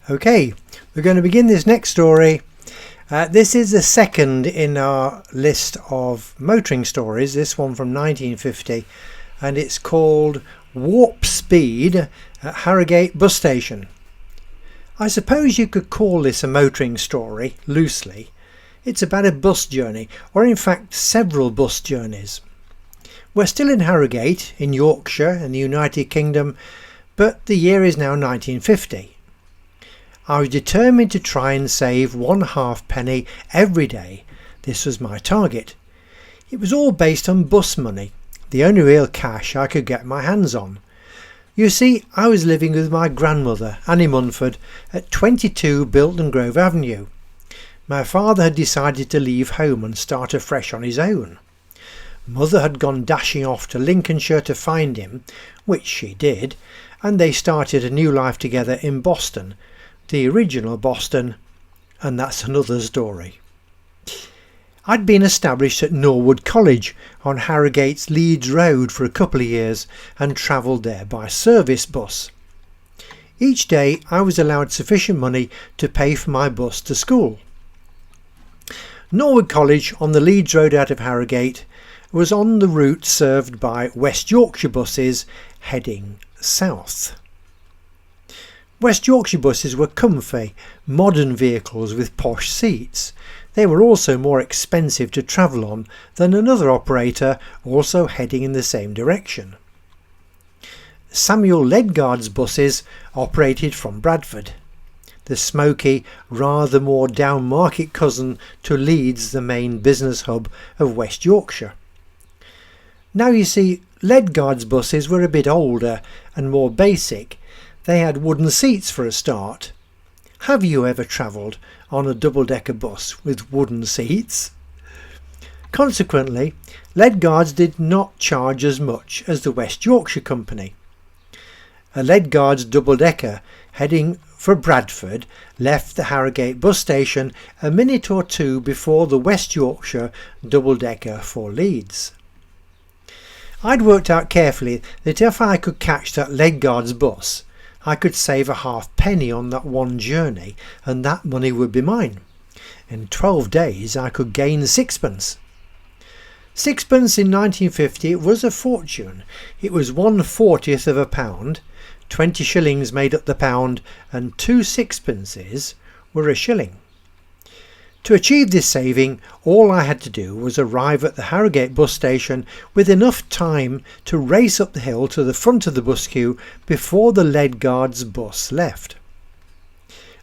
Okay, we're going to begin this next story. This is the second in our list of motoring stories, this one from 1950, and it's called Warp Speed at Harrogate Bus Station. I suppose you could call this a motoring story, loosely. It's about a bus journey, or in fact several bus journeys. We're still in Harrogate, in Yorkshire, in the United Kingdom, but the year is now 1950. I was determined to try and save 1/2 penny every day. This was my target. It was all based on bus money, the only real cash I could get my hands on. You see, I was living with my grandmother, Annie Munford, at 22 Bilton Grove Avenue. My father had decided to leave home and start afresh on his own. Mother had gone dashing off to Lincolnshire to find him, which she did, and they started a new life together in Boston, the original Boston, and that's another story. I'd been established at Norwood College on Harrogate's Leeds Road for a couple of years and travelled there by service bus. Each day I was allowed sufficient money to pay for my bus to school. Norwood College on the Leeds Road out of Harrogate was on the route served by West Yorkshire buses heading south. West Yorkshire buses were comfy, modern vehicles with posh seats. They were also more expensive to travel on than another operator also heading in the same direction. Samuel Ledgard's buses operated from Bradford, the smoky, rather more down-market cousin to Leeds, the main business hub of West Yorkshire. Now you see, Ledgard's buses were a bit older and more basic. They had wooden seats for a start. Have you ever travelled on a double-decker bus with wooden seats? Consequently, Ledgard's did not charge as much as the West Yorkshire Company. A Ledgard's double-decker heading for Bradford left the Harrogate bus station a minute or two before the West Yorkshire double-decker for Leeds. I'd worked out carefully that if I could catch that Ledgard's bus, I could save 1/2 penny on that one journey, and that money would be mine. In 12 days I could gain 6pence. 6pence in 1950 was a fortune. It was 1/40th of a pound, 20 shillings made up the pound, and 2 sixpences were a shilling. To achieve this saving, all I had to do was arrive at the Harrogate bus station with enough time to race up the hill to the front of the bus queue before the Ledgard's bus left.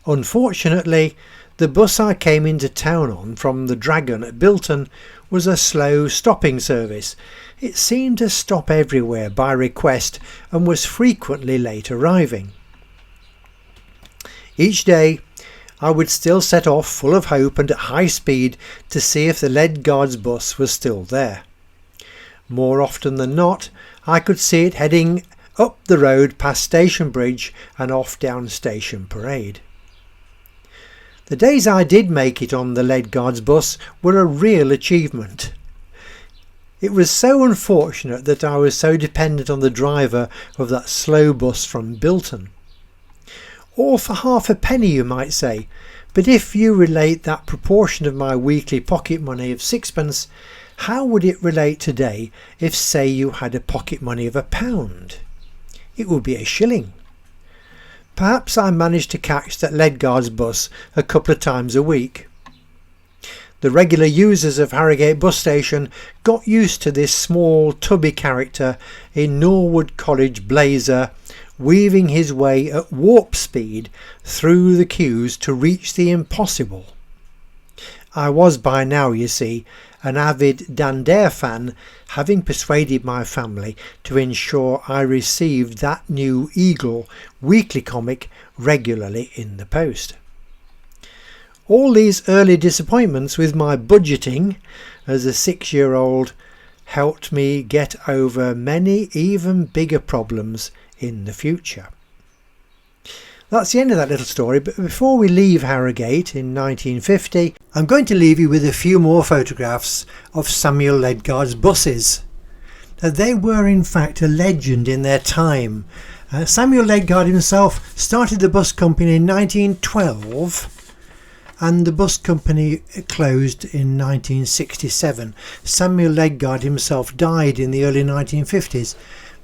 Unfortunately, the bus I came into town on from the Dragon at Bilton was a slow stopping service. It seemed to stop everywhere by request and was frequently late arriving. Each day I would still set off full of hope and at high speed to see if the Ledgard's bus was still there. More often than not, I could see it heading up the road past Station Bridge and off down Station Parade. The days I did make it on the Ledgard's bus were a real achievement. It was so unfortunate that I was so dependent on the driver of that slow bus from Bilton. Or for 1/2 penny, you might say, but if you relate that proportion of my weekly pocket money of 6pence, how would it relate today if, say, you had a pocket money of £1? It would be a shilling. Perhaps I managed to catch that Ledgard's bus a couple of times a week. The regular users of Harrogate bus station got used to this small tubby character in Norwood College blazer, weaving his way at warp speed through the queues to reach the impossible. I was by now, you see, an avid Dan Dare fan, having persuaded my family to ensure I received that new Eagle weekly comic regularly in the post. All these early disappointments with my budgeting as a 6-year-old helped me get over many even bigger problems in the future. That's the end of that little story, but before we leave Harrogate in 1950, I'm going to leave you with a few more photographs of Samuel Ledgard's buses. Now, they were in fact a legend in their time, Samuel Ledgard himself started the bus company in 1912, and the bus company closed in 1967. Samuel Ledgard himself died in the early 1950s,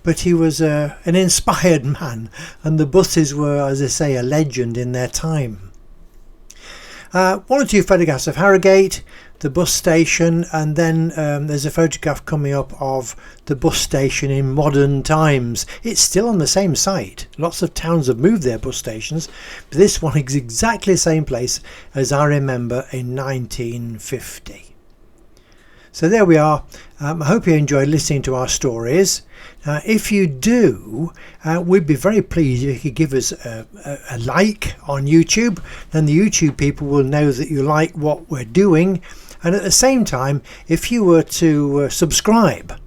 but he was an inspired man, and the buses were, as I say, a legend in their time. One or two photographs of Harrogate, the bus station, and then there's a photograph coming up of the bus station in modern times. It's still on the same site. Lots of towns have moved their bus stations, but this one is exactly the same place as I remember in 1950. So there we are. I hope you enjoyed listening to our stories. If you do, we'd be very pleased if you could give us a like on YouTube. Then the YouTube people will know that you like what we're doing. And at the same time, if you were to subscribe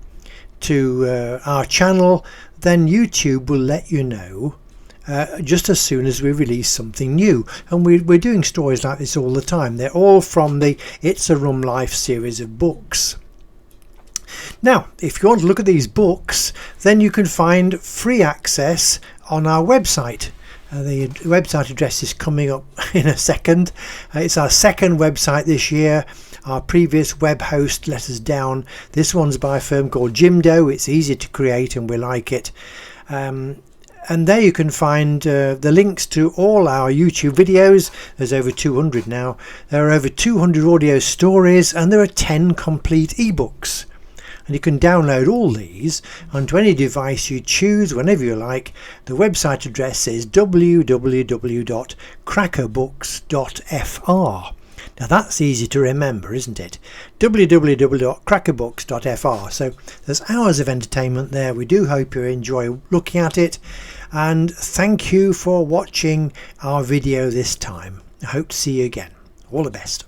to our channel, then YouTube will let you know just as soon as we release something new. And we're doing stories like this all the time. They're all from the It's a Rum Life series of books. Now, if you want to look at these books, then you can find free access on our website. The website address is coming up in a second. It's our second website this year. Our previous web host let us down. This one's by a firm called Jimdo. It's easy to create and we like it. And there you can find the links to all our YouTube videos. There's over 200 now. There are over 200 audio stories, and there are 10 complete ebooks. And you can download all these onto any device you choose whenever you like. The website address is www.crackerbooks.fr. Now that's easy to remember, isn't it? www.crackerbooks.fr. So there's hours of entertainment there. We do hope you enjoy looking at it, and thank you for watching our video this time. I hope to see you again. All the best.